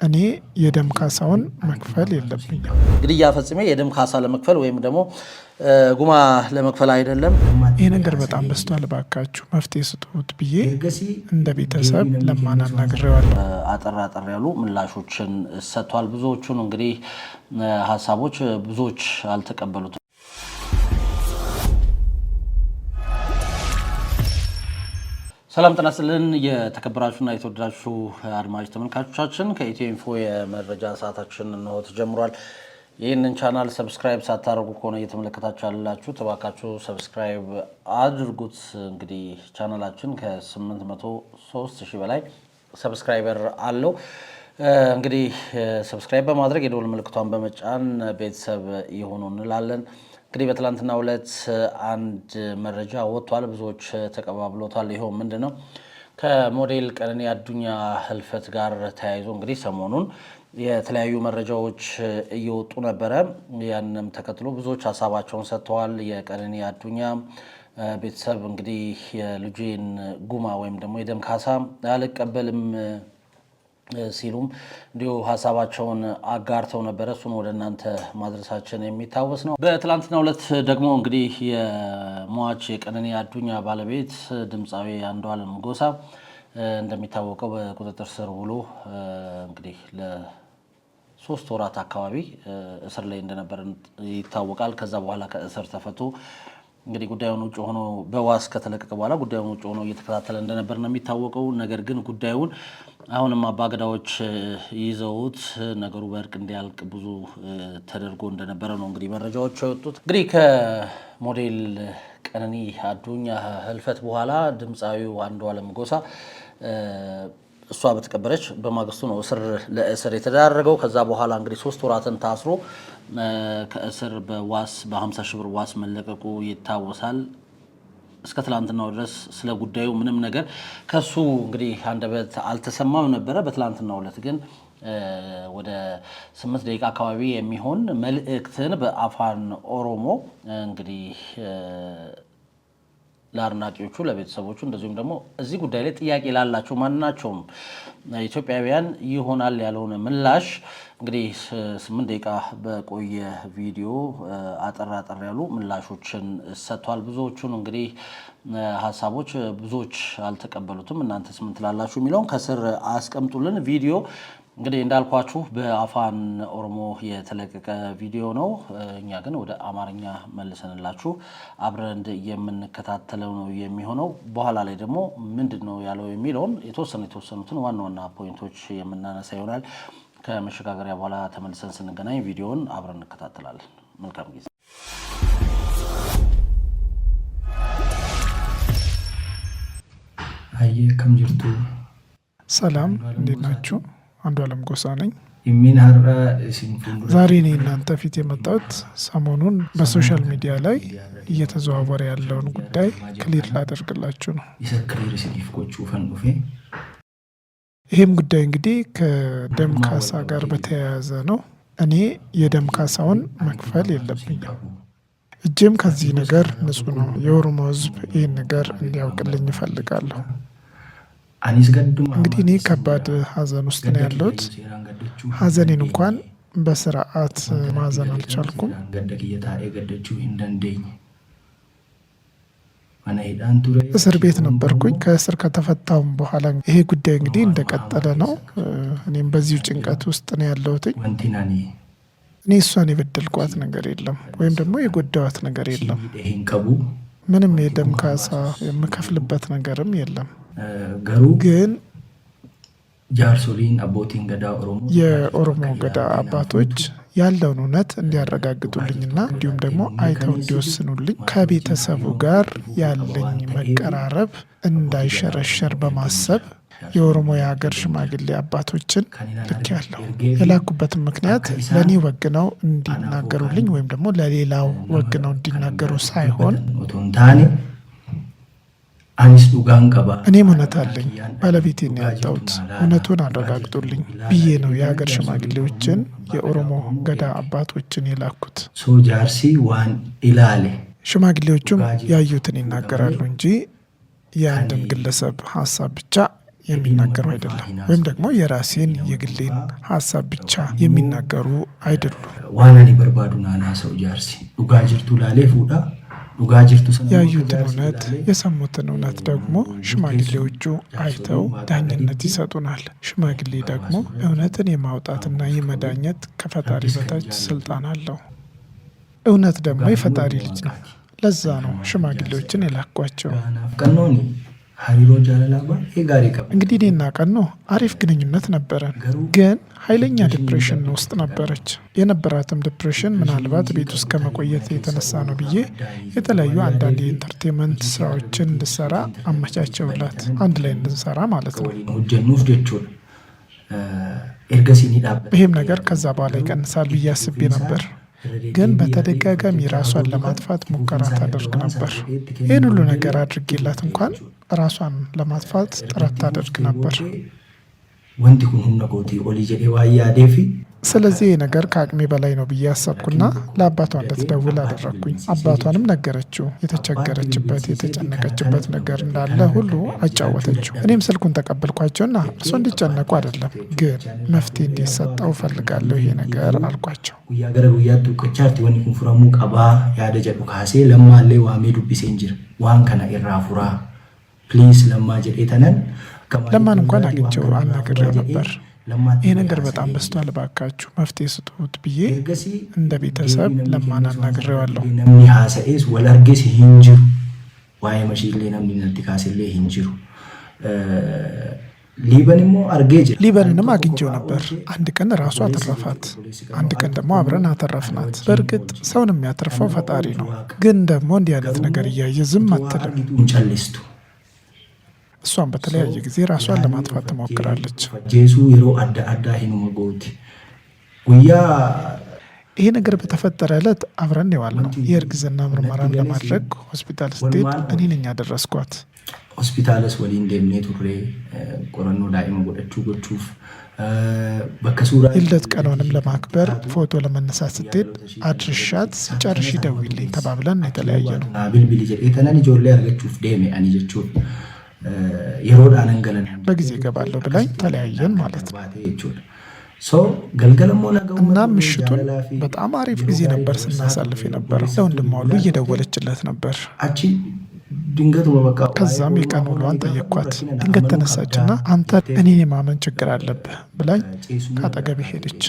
እኔ የደም ካሳውን መክፈል የለብኝም። ግድያ ፈጽሜ የደም ካሳ ለመክፈል ወይም ደግሞ ጉማ ለመክፈል አይደለም። ይሄ ነገር በጣም በስቷል፣ ባካችሁ መፍትሄ ስጡት ብዬ እንደ ቤተሰብ ለማን አናግሬዋለሁ። አጠር ያሉ ምላሾችን ሰጥቷል። ብዙዎቹን እንግዲህ ሀሳቦች ብዙዎች አልተቀበሉትም። ሰላም ጤና ይስጥልን። የተከበራችሁና የተወደዳችሁ አድማጭ ተመልካቾቻችን ከኢትዮ ኢንፎ የመረጃ ሰዓታችን ነው ተጀምሯል። ይህንን ቻናል ሰብስክራይብ ሳታደርጉ ከሆነ እየተመለከታችሁ ያላችሁ ተባካችሁ ሰብስክራይብ አድርጉት። እንግዲህ ቻናላችን ከ803,000 በላይ ሰብስክራይበር አለው። እንግዲህ ሰብስክራይብ በማድረግ የደወል ምልክቷን በመጫን ቤተሰብ ይሁኑ እንላለን። እንግዲህ በትላንትና ዕለት አንድ መረጃ ወጥቷል፣ ብዙዎች ተቀባብሎታል። ይኸው ምንድነው? ከሞዴል ቀነኒ አዱኛ ህልፈት ጋር ተያይዞ እንግዲህ ሰሞኑን የተለያዩ መረጃዎች እየወጡ ነበረ። ያንንም ተከትሎ ብዙዎች ሀሳባቸውን ሰጥተዋል። የቀነኒ አዱኛ ቤተሰብ እንግዲህ የልጄን ጉማ ወይም ደግሞ የደም ካሳ አልቀበልም ሲሉም እንዲሁ ሀሳባቸውን አጋርተው ነበረ። እሱን ወደ እናንተ ማድረሳችን የሚታወስ ነው። በትላንትናው ዕለት ደግሞ እንግዲህ የሟች የቀነኒ አዱኛ ባለቤት ድምፃዊ አንዱዓለም ጎሳ እንደሚታወቀው በቁጥጥር ስር ውሎ እንግዲህ ለ3 ወራት አካባቢ እስር ላይ እንደነበረ ይታወቃል። ከዛ በኋላ ከእስር ተፈቶ እንግዲህ ጉዳዩን ውጭ ሆኖ በዋስ ከተለቀቀ በኋላ ጉዳዩን ውጭ ሆኖ እየተከታተለ እንደነበር ነው የሚታወቀው። ነገር ግን ጉዳዩን አሁንም አባገዳዎች ይዘውት ነገሩ በእርቅ እንዲያልቅ ብዙ ተደርጎ እንደነበረ ነው እንግዲህ መረጃዎች የወጡት። እንግዲህ ከሞዴል ቀነኒ አዱኛ ህልፈት በኋላ ድምፃዊው አንዱዓለም ጎሳ እሷ በተቀበረች በማግስቱ ነው ለእስር የተዳረገው። ከዛ በኋላ እንግዲህ 3 ወራትን ታስሮ ከእስር በዋስ በ50 ሺህ ብር ዋስ መለቀቁ ይታወሳል። እስከ ትላንትናው ድረስ ስለ ጉዳዩ ምንም ነገር ከሱ እንግዲህ አንደበት አልተሰማም ነበረ። በትላንትናው ዕለት ግን ወደ 8 ደቂቃ አካባቢ የሚሆን መልእክትን በአፋን ኦሮሞ እንግዲህ ለአድናቂዎቹ ለቤተሰቦቹ እንደዚሁም ደግሞ እዚህ ጉዳይ ላይ ጥያቄ ላላቸው ማናቸውም ኢትዮጵያውያን ይሆናል ያለውን ምላሽ እንግዲህ 8 ደቂቃ በቆየ ቪዲዮ አጠር ያሉ ምላሾችን ሰጥቷል። ብዙዎቹን እንግዲህ ሀሳቦች ብዙዎች አልተቀበሉትም። እናንተስ ምን ትላላችሁ የሚለውን ከስር አስቀምጡልን። ቪዲዮ እንግዲህ እንዳልኳችሁ በአፋን ኦሮሞ የተለቀቀ ቪዲዮ ነው። እኛ ግን ወደ አማርኛ መልሰንላችሁ አብረን የምንከታተለው ነው የሚሆነው። በኋላ ላይ ደግሞ ምንድነው ያለው የሚለውን የተወሰኑትን ዋና ፖይንቶች የምናነሳ ይሆናል። ከመሸጋገሪያ በኋላ ተመልሰን ስንገናኝ ቪዲዮውን አብረን እንከታተላለን። መልካም ጊዜ። ከምጅርቱ ሰላም፣ እንዴት ናችሁ? አንዱዓለም ጎሳ ነኝ። ዛሬ እኔ እናንተ ፊት የመጣሁት ሰሞኑን በሶሻል ሚዲያ ላይ እየተዘዋወረ ያለውን ጉዳይ ክሊር ላደርግላችሁ ነው። ይህም ጉዳይ እንግዲህ ከደም ካሳ ጋር በተያያዘ ነው። እኔ የደም ካሳውን መክፈል የለብኝም። እጄም ከዚህ ነገር ንጹህ ነው። የኦሮሞ ሕዝብ ይህን ነገር እንዲያውቅልኝ እፈልጋለሁ። እንግዲህ እኔ ከባድ ሀዘን ውስጥ ነው ያለሁት። ሀዘኔን እንኳን በስርዓት ማዘን አልቻልኩም። እስር ቤት ነበርኩኝ። ከእስር ከተፈታሁም በኋላ ይሄ ጉዳይ እንግዲህ እንደቀጠለ ነው። እኔም በዚሁ ጭንቀት ውስጥ ነው ያለሁት። እኔ እሷን የበደልኳት ነገር የለም ወይም ደግሞ የጎዳዋት ነገር የለም። ምንም የደም ካሳ የምከፍልበት ነገርም የለም። ግን የኦሮሞ ገዳ አባቶች ያለውን እውነት እንዲያረጋግጡልኝና እንዲሁም ደግሞ አይተው እንዲወስኑልኝ ከቤተሰቡ ጋር ያለኝ መቀራረብ እንዳይሸረሸር በማሰብ የኦሮሞ የሀገር ሽማግሌ አባቶችን ልኬያለሁ። የላኩበትን ምክንያት ለእኔ ወግነው እንዲናገሩልኝ ወይም ደግሞ ለሌላው ወግነው እንዲናገሩ ሳይሆን እኔም እውነት አለኝ፣ ባለቤቴን ያጣሁት እውነቱን አረጋግጡልኝ ብዬ ነው የሀገር ሽማግሌዎችን የኦሮሞ ገዳ አባቶችን የላኩት። ሽማግሌዎቹም ያዩትን ይናገራሉ እንጂ የአንድን ግለሰብ ሀሳብ ብቻ የሚናገሩ አይደለም። ወይም ደግሞ የራሴን የግሌን ሀሳብ ብቻ የሚናገሩ አይደሉም። ዋናኒ በርባዱና ናሰው ጃርሲ ዱጋ ጅርቱ ላሌ ፉዳ ዱጋ ጅርቱ ያዩትን እውነት የሰሙትን እውነት ደግሞ ሽማግሌዎቹ አይተው ዳኝነት ይሰጡናል። ሽማግሌ ደግሞ እውነትን የማውጣትና የመዳኘት ከፈጣሪ በታች ስልጣን አለው። እውነት ደግሞ የፈጣሪ ልጅ ነው። ለዛ ነው ሽማግሌዎችን የላኳቸው። እንግዲህ እኔና ቀኖ አሪፍ ግንኙነት ነበረን፣ ግን ኃይለኛ ዲፕሬሽን ውስጥ ነበረች። የነበራትም ዲፕሬሽን ምናልባት ቤት ውስጥ ከመቆየት የተነሳ ነው ብዬ የተለያዩ አንዳንድ የኢንተርቴንመንት ስራዎችን እንድሰራ አመቻቸውላት፣ አንድ ላይ እንድንሰራ ማለት ነው። ይህም ነገር ከዛ በኋላ ይቀንሳል ብዬ አስቤ ነበር፣ ግን በተደጋጋሚ ራሷን ለማጥፋት ሙከራ ታደርግ ነበር። ይህን ሁሉ ነገር አድርጌላት እንኳን ራሷን ለማጥፋት ጥረት ታደርግ ነበር። ስለዚህ ይህ ነገር ከአቅሜ በላይ ነው ብዬ አሰብኩና ለአባቷ እንድትደውል አደረግኩኝ። አባቷንም ነገረችው። የተቸገረችበት የተጨነቀችበት ነገር እንዳለ ሁሉ አጫወተችው። እኔም ስልኩን ተቀበልኳቸውና እርሶ እንዲጨነቁ አይደለም፣ ግን መፍትሄ እንዲሰጠው ፈልጋለሁ ይሄ ነገር አልኳቸው። ለማን እንኳን አግኝቼው አናግሬው ነበር። ይህ ነገር በጣም በስቷል፣ እባካችሁ መፍትሄ ስጡት ብዬ እንደ ቤተሰብ ለማን አናግሬዋለሁ። ሊበንንም አግኝቼው ነበር። አንድ ቀን ራሱ አተረፋት፣ አንድ ቀን ደግሞ አብረን አተረፍናት። በእርግጥ ሰውን የሚያተርፈው ፈጣሪ ነው፣ ግን ደግሞ እንዲህ አይነት ነገር እያየ ዝም አትልም። እሷን በተለያየ ጊዜ ራሷን ለማጥፋት ትሞክራለች። ይሄ ነገር በተፈጠረ ዕለት አብረን የዋል ነው። የእርግዝና ምርመራን ለማድረግ ሆስፒታል ስትሄድ እኔ ነኝ ያደረስኳት። ሆስፒታልስ ወሊ እንደምኔ ቱሬ ቆረኖ ዳኢማ ጎደቹ ጎቹፍ የልደት ቀኗንም ለማክበር ፎቶ ለመነሳት ስትሄድ አድርሻት ሲጨርሽ ደውይልኝ ተባብለን የተለያየ ነው። ቢልቢል ጀተናን ጆሌ አርገቹፍ ዴሜ አኒ ጀቹ በጊዜ እገባለሁ ብላኝ ተለያየን ማለት ነው። እና ምሽቱን በጣም አሪፍ ጊዜ ነበር ስናሳልፍ የነበረው። ለወንድሟ ሁሉ እየደወለችለት ነበር። ከዛም የቀን ውሏን ጠየኳት። ድንገት ተነሳችና አንተ እኔን የማመን ችግር አለብህ ብላኝ ከአጠገቤ ሄደች።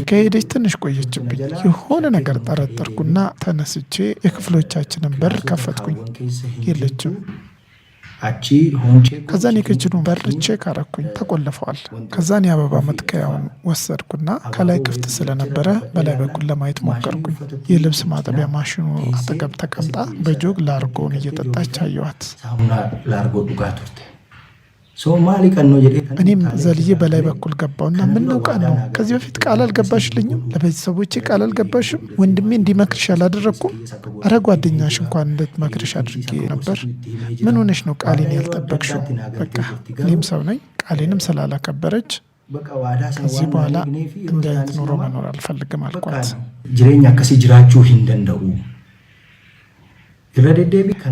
ከሄደች ትንሽ ቆየችብኝ። የሆነ ነገር ጠረጠርኩና ተነስቼ የክፍሎቻችንን በር ከፈትኩኝ። የለችም። ከዛን የክችኑን በር ቼክ አረኩኝ፣ ተቆልፈዋል። ከዛን የአበባ መትከያውን ወሰድኩና ከላይ ክፍት ስለነበረ በላይ በኩል ለማየት ሞከርኩኝ። የልብስ ማጠቢያ ማሽኑ አጠገብ ተቀምጣ በጆግ ላርጎውን እየጠጣች አየዋት። እኔም ዘልዬ በላይ በኩል ገባውና ምነው ቀነው ከዚህ በፊት ቃል አልገባሽልኝም? ለቤተሰቦቼ ቃል አልገባሽም? ወንድሜ እንዲመክርሽ አላደረግኩም? አረ ጓደኛሽ እንኳን እንድትመክርሽ አድርጌ ነበር። ምን ሆነሽ ነው ቃሌን ያልጠበቅሽው? በቃ እኔም ሰው ነኝ፣ ቃሌንም ስላላከበረች ከዚህ በኋላ እንዲህ አይነት ኑሮ መኖር አልፈልግም አልኳት። ጅሬኛ ከሲ ጅራችሁ እንደንደው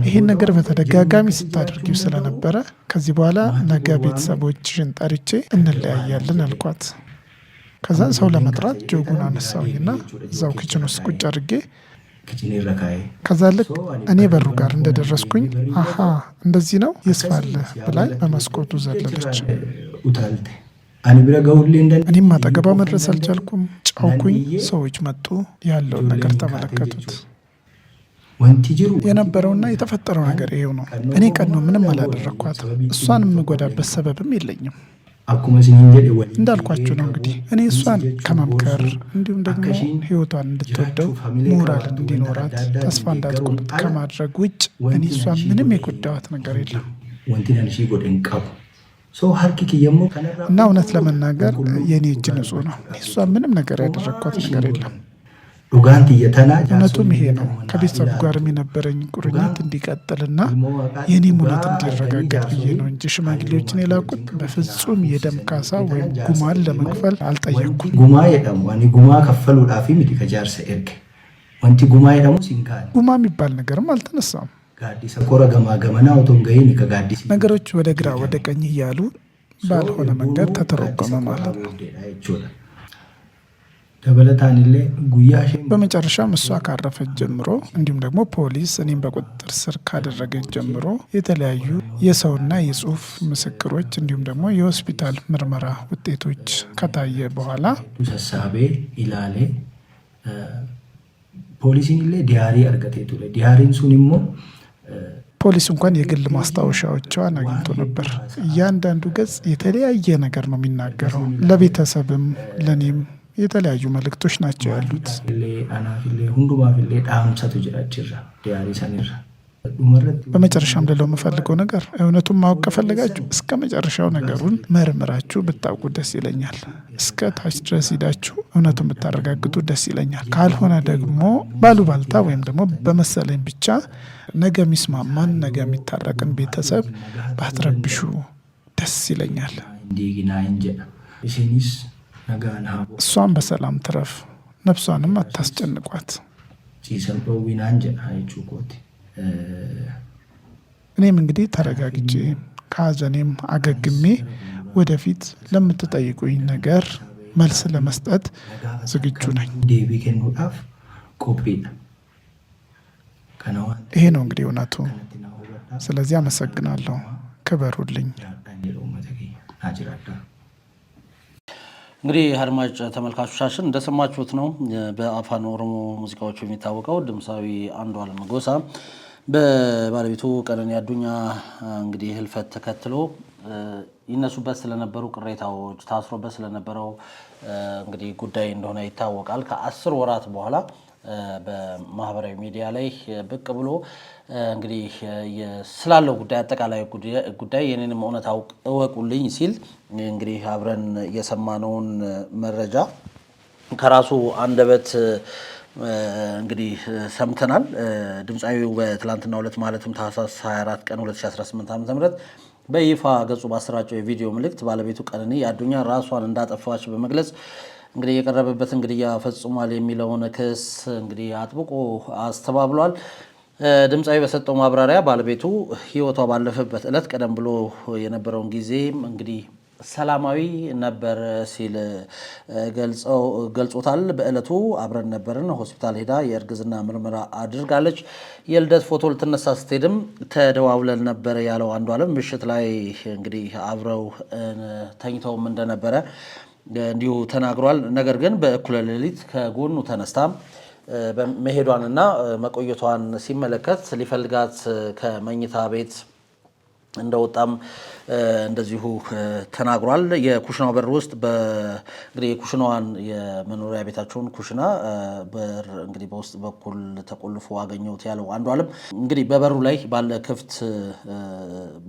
ይህን ነገር በተደጋጋሚ ስታደርጊው ስለነበረ ከዚህ በኋላ ነገ ቤተሰቦችሽን ጠርቼ እንለያያለን አልኳት። ከዛን ሰው ለመጥራት ጆጉን አነሳውኝና እዛው ክችን ውስጥ ቁጭ አድርጌ ከዛ ልክ እኔ በሩ ጋር እንደደረስኩኝ አሃ እንደዚህ ነው ይስፋል ብላኝ በመስኮቱ ዘለለች። እኔም አጠገቧ መድረስ አልቻልኩም። ጫውኩኝ። ሰዎች መጡ፣ ያለውን ነገር ተመለከቱት። የነበረውና የተፈጠረው ነገር ይሄው ነው። እኔ ቀኖ ምንም አላደረኳት፣ እሷን የምጎዳበት ሰበብም የለኝም። እንዳልኳችሁ ነው እንግዲህ እኔ እሷን ከመምከር እንዲሁም ደግሞ ህይወቷን እንድትወደው ሞራል እንዲኖራት ተስፋ እንዳትቆርጥ ከማድረግ ውጭ እኔ እሷን ምንም የጎዳዋት ነገር የለም። እና እውነት ለመናገር የእኔ እጅ ንጹህ ነው። እሷን ምንም ነገር ያደረግኳት ነገር የለም። እውነቱም ይሄ ነው። ከቤተሰብ ጋርም የነበረኝ ቁርኝት እንዲቀጥልና የኔ ሙላት እንዲረጋገጥ ብዬ ነው እንጂ ሽማግሌዎችን የላኩት በፍጹም የደም ካሳ ወይም ጉማን ለመክፈል አልጠየቅኩም። ጉማ ከፈሉ ዳፊ ሚዲ ከጃርሰ ኤርግ ወንቲ ጉማ ይደሙ ሲንካል ጉማ የሚባል ነገርም አልተነሳም። ነገሮች ወደ ግራ ወደ ቀኝ እያሉ ባልሆነ መንገድ ተተረጎመ ማለት ነው። በመጨረሻም እሷ ካረፈች ጀምሮ እንዲሁም ደግሞ ፖሊስ እኔም በቁጥጥር ስር ካደረገች ጀምሮ የተለያዩ የሰውና የጽሁፍ ምስክሮች እንዲሁም ደግሞ የሆስፒታል ምርመራ ውጤቶች ከታየ በኋላ ፖሊሲን ዲያሪ አርገቴቱ ዲያሪን ሱኒሞ ፖሊስ እንኳን የግል ማስታወሻዎቿን አግኝቶ ነበር። እያንዳንዱ ገጽ የተለያየ ነገር ነው የሚናገረው። ለቤተሰብም ለኔም የተለያዩ መልእክቶች ናቸው ያሉት። በመጨረሻም ልለው የምፈልገው ነገር እውነቱን ማወቅ ከፈለጋችሁ እስከ መጨረሻው ነገሩን መርምራችሁ ብታውቁ ደስ ይለኛል። እስከ ታች ድረስ ሂዳችሁ እውነቱን ብታረጋግጡ ደስ ይለኛል። ካልሆነ ደግሞ ባሉባልታ ወይም ደግሞ በመሰለኝ ብቻ ነገ የሚስማማን ነገ የሚታረቅን ቤተሰብ ባትረብሹ ደስ ይለኛል። እሷን በሰላም ትረፍ፣ ነፍሷንም አታስጨንቋት። እኔም እንግዲህ ተረጋግጬ ከሀዘኔም አገግሜ ወደፊት ለምትጠይቁኝ ነገር መልስ ለመስጠት ዝግጁ ነኝ። ይሄ ነው እንግዲህ እውነቱ። ስለዚህ አመሰግናለሁ። ክበሩልኝ። እንግዲህ አድማጭ ተመልካቾቻችን እንደሰማችሁት ነው በአፋን ኦሮሞ ሙዚቃዎቹ የሚታወቀው ድምፃዊ አንዱዓለም ጎሳ በባለቤቱ ቀነኒ አዱኛ እንግዲህ ህልፈት ተከትሎ ይነሱበት ስለነበሩ ቅሬታዎች ታስሮበት ስለነበረው እንግዲህ ጉዳይ እንደሆነ ይታወቃል። ከ10 ወራት በኋላ በማህበራዊ ሚዲያ ላይ ብቅ ብሎ እንግዲህ ስላለው ጉዳይ አጠቃላይ ጉዳይ የኔንም እውነት እወቁልኝ ሲል እንግዲህ አብረን የሰማነውን መረጃ ከራሱ አንደበት እንግዲህ ሰምተናል። ድምፃዊው በትላንትናው ዕለት ማለትም ታህሳስ 24 ቀን 2018 ዓ.ም በይፋ ገጹ ባሰራጨው የቪዲዮ መልእክት ባለቤቱ ቀነኒ አዱኛ ራሷን እንዳጠፋች በመግለጽ እንግዲህ የቀረበበትን ግድያ ፈጽሟል የሚለውን ክስ እንግዲህ አጥብቆ አስተባብሏል። ድምፃዊ በሰጠው ማብራሪያ ባለቤቱ ህይወቷ ባለፈበት ዕለት ቀደም ብሎ የነበረውን ጊዜ እንግዲህ ሰላማዊ ነበር ሲል ገልጾታል። በዕለቱ አብረን ነበርን። ሆስፒታል ሄዳ የእርግዝና ምርመራ አድርጋለች። የልደት ፎቶ ልትነሳ ስትሄድም ተደዋውለን ነበር ያለው አንዱዓለም ምሽት ላይ እንግዲህ አብረው ተኝተውም እንደነበረ እንዲሁ ተናግሯል። ነገር ግን በእኩለ ሌሊት ከጎኑ ተነስታ መሄዷንና መቆየቷን ሲመለከት ሊፈልጋት ከመኝታ ቤት እንደወጣም እንደዚሁ ተናግሯል። የኩሽናው በር ውስጥ እንግዲህ የኩሽናዋን የመኖሪያ ቤታቸውን ኩሽና በር እንግዲህ በውስጥ በኩል ተቆልፎ አገኘሁት ያለው አንዱዓለም እንግዲህ በበሩ ላይ ባለ ክፍት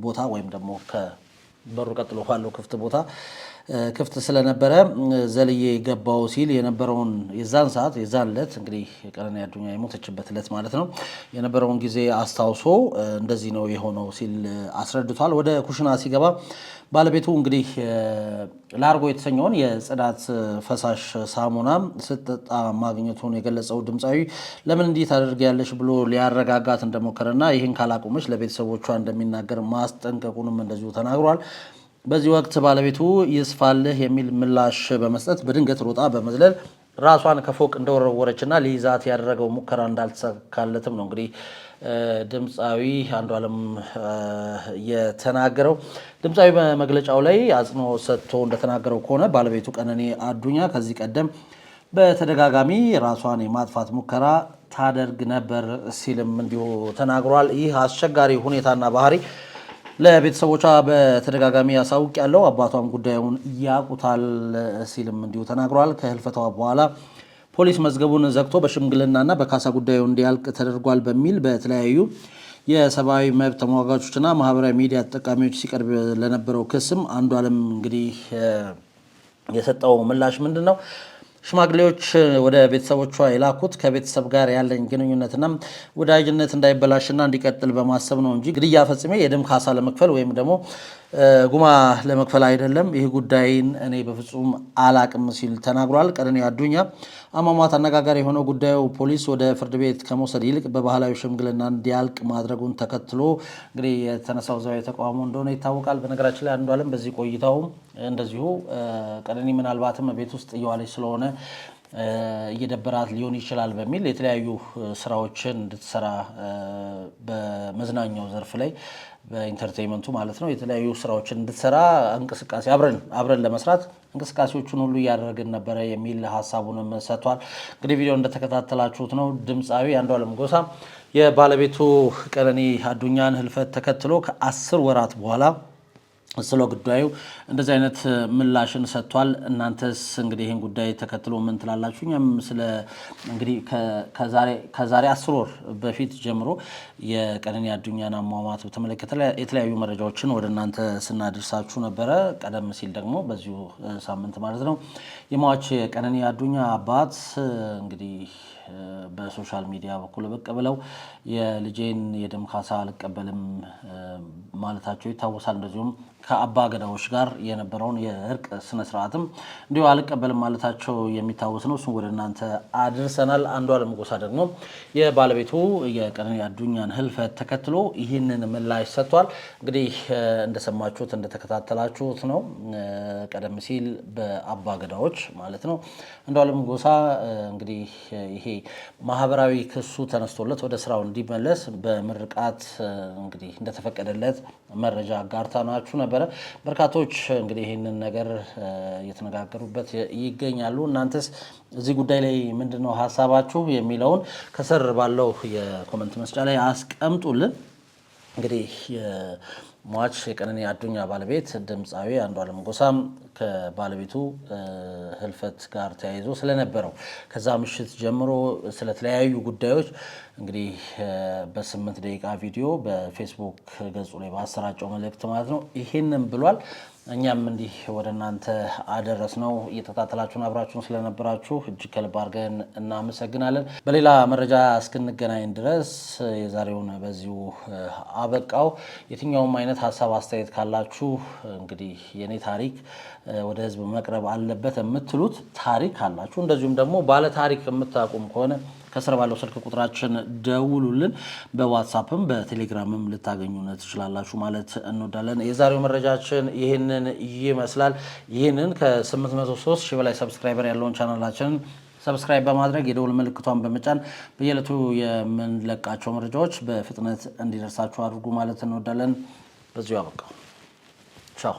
ቦታ ወይም ደግሞ ከበሩ ቀጥሎ ባለው ክፍት ቦታ ክፍት ስለነበረ ዘልዬ ገባው ሲል የነበረውን የዛን ሰዓት የዛን ዕለት እንግዲህ ቀነኒ አዱኛ የሞተችበት ዕለት ማለት ነው የነበረውን ጊዜ አስታውሶ እንደዚህ ነው የሆነው ሲል አስረድቷል። ወደ ኩሽና ሲገባ ባለቤቱ እንግዲህ ላርጎ የተሰኘውን የጽዳት ፈሳሽ ሳሙና ስትጠጣ ማግኘቱን የገለጸው ድምፃዊ ለምን እንዲህ ታደርጊያለሽ ብሎ ሊያረጋጋት እንደሞከረና ይህን ካላቆመች ለቤተሰቦቿ እንደሚናገር ማስጠንቀቁንም እንደዚሁ ተናግሯል። በዚህ ወቅት ባለቤቱ ይስፋልህ የሚል ምላሽ በመስጠት በድንገት ሮጣ በመዝለል ራሷን ከፎቅ እንደወረወረችና ሊይዛት ያደረገው ሙከራ እንዳልተሳካለትም ነው እንግዲህ ድምፃዊ አንዱዓለም የተናገረው። ድምፃዊ በመግለጫው ላይ አጽንኦት ሰጥቶ እንደተናገረው ከሆነ ባለቤቱ ቀነኒ አዱኛ ከዚህ ቀደም በተደጋጋሚ ራሷን የማጥፋት ሙከራ ታደርግ ነበር ሲልም እንዲሁ ተናግሯል። ይህ አስቸጋሪ ሁኔታና ባህሪ ለቤተሰቦቿ በተደጋጋሚ ያሳውቅ ያለው አባቷም ጉዳዩን ያውቁታል ሲልም እንዲሁ ተናግሯል። ከህልፈቷ በኋላ ፖሊስ መዝገቡን ዘግቶ በሽምግልናና በካሳ ጉዳዩ እንዲያልቅ ተደርጓል በሚል በተለያዩ የሰብአዊ መብት ተሟጋቾችና ማህበራዊ ሚዲያ ተጠቃሚዎች ሲቀርብ ለነበረው ክስም አንዱዓለም እንግዲህ የሰጠው ምላሽ ምንድን ነው? ሽማግሌዎች ወደ ቤተሰቦቿ የላኩት ከቤተሰብ ጋር ያለኝ ግንኙነትና ወዳጅነት እንዳይበላሽና እንዲቀጥል በማሰብ ነው እንጂ ግድያ ፈጽሜ የደም ካሳ ለመክፈል ወይም ደግሞ ጉማ ለመክፈል አይደለም ይህ ጉዳይን እኔ በፍጹም አላቅም ሲል ተናግሯል። ቀነኒ አዱኛ አሟሟት አነጋጋሪ የሆነው ጉዳዩ ፖሊስ ወደ ፍርድ ቤት ከመውሰድ ይልቅ በባህላዊ ሽምግልና እንዲያልቅ ማድረጉን ተከትሎ እንግዲህ የተነሳው ዛሬ ተቃውሞ እንደሆነ ይታወቃል። በነገራችን ላይ አንዷለም በዚህ ቆይታውም እንደዚሁ ቀነኒ ምናልባትም ቤት ውስጥ እየዋለች ስለሆነ እየደበራት ሊሆን ይችላል በሚል የተለያዩ ስራዎችን እንድትሰራ በመዝናኛው ዘርፍ ላይ በኢንተርቴይንመንቱ ማለት ነው የተለያዩ ስራዎችን እንድትሰራ እንቅስቃሴ አብረን ለመስራት እንቅስቃሴዎቹን ሁሉ እያደረግን ነበረ የሚል ሀሳቡንም ሰጥቷል። እንግዲህ ቪዲዮ እንደተከታተላችሁት ነው ድምፃዊ አንዷለም ጎሳ የባለቤቱ ቀነኒ አዱኛን ህልፈት ተከትሎ ከ10 ወራት በኋላ ስለ ጉዳዩ እንደዚህ አይነት ምላሽን ሰጥቷል። እናንተስ እንግዲህ ይሄን ጉዳይ ተከትሎ ምን ትላላችሁ? እኛም ስለ እንግዲህ ከዛሬ 10 ወር በፊት ጀምሮ የቀነኒ አዱኛን አሟሟት በተመለከተ የተለያዩ መረጃዎችን ወደ እናንተ ስናደርሳችሁ ነበረ። ቀደም ሲል ደግሞ በዚሁ ሳምንት ማለት ነው የሟች ቀነኒ አዱኛ አባት እንግዲህ በሶሻል ሚዲያ በኩል ብቅ ብለው የልጄን የደም ካሳ አልቀበልም ማለታቸው ይታወሳል። እንደዚሁም ከአባ ገዳዎች ጋር የነበረውን የእርቅ ስነ ስርዓትም እንዲሁ አልቀበልም ማለታቸው የሚታወስ ነው። እሱን ወደ እናንተ አድርሰናል። አንዷለም ጎሳ ደግሞ የባለቤቱ የቀነኒ አዱኛን ህልፈት ተከትሎ ይህንን ምላሽ ሰጥቷል። እንግዲህ እንደሰማችሁት እንደተከታተላችሁት ነው ቀደም ሲል በአባ ገዳዎች ማለት ነው አንዷለም ጎሳ እንግዲህ ይሄ ማህበራዊ ክሱ ተነስቶለት ወደ ስራው እንዲመለስ በምርቃት እንግዲህ እንደተፈቀደለት መረጃ አጋርተናችሁ ነበረ። በርካቶች እንግዲህ ይህንን ነገር እየተነጋገሩበት ይገኛሉ። እናንተስ እዚህ ጉዳይ ላይ ምንድነው ሀሳባችሁ የሚለውን ከስር ባለው የኮመንት መስጫ ላይ አስቀምጡልን። እንግዲህ ሟች የቀነኒ አዱኛ ባለቤት ድምፃዊ አንዷለም ጎሳም ከባለቤቱ ህልፈት ጋር ተያይዞ ስለነበረው ከዛ ምሽት ጀምሮ ስለተለያዩ ጉዳዮች እንግዲህ በ8 ደቂቃ ቪዲዮ በፌስቡክ ገጹ ላይ ባሰራጨው መልእክት ማለት ነው ይሄንን ብሏል። እኛም እንዲህ ወደ እናንተ አደረስነው። እየተከታተላችሁን አብራችሁን ስለነበራችሁ እጅግ ከልብ አድርገን እናመሰግናለን። በሌላ መረጃ እስክንገናኝ ድረስ የዛሬውን በዚሁ አበቃው። የትኛውም አይነት ሀሳብ አስተያየት ካላችሁ እንግዲህ የኔ ታሪክ ወደ ህዝብ መቅረብ አለበት የምትሉት ታሪክ ካላችሁ እንደዚሁም ደግሞ ባለ ታሪክ የምታቁም ከሆነ ከስር ባለው ስልክ ቁጥራችን ደውሉልን። በዋትስአፕም በቴሌግራምም ልታገኙን ትችላላችሁ ማለት እንወዳለን። የዛሬው መረጃችን ይህንን ይመስላል። ይህንን ከ803 ሺህ በላይ ሰብስክራይበር ያለውን ቻናላችንን ሰብስክራይብ በማድረግ የደውል ምልክቷን በመጫን በየዕለቱ የምንለቃቸው መረጃዎች በፍጥነት እንዲደርሳችሁ አድርጉ ማለት እንወዳለን። በዚሁ አበቃ። ቻው።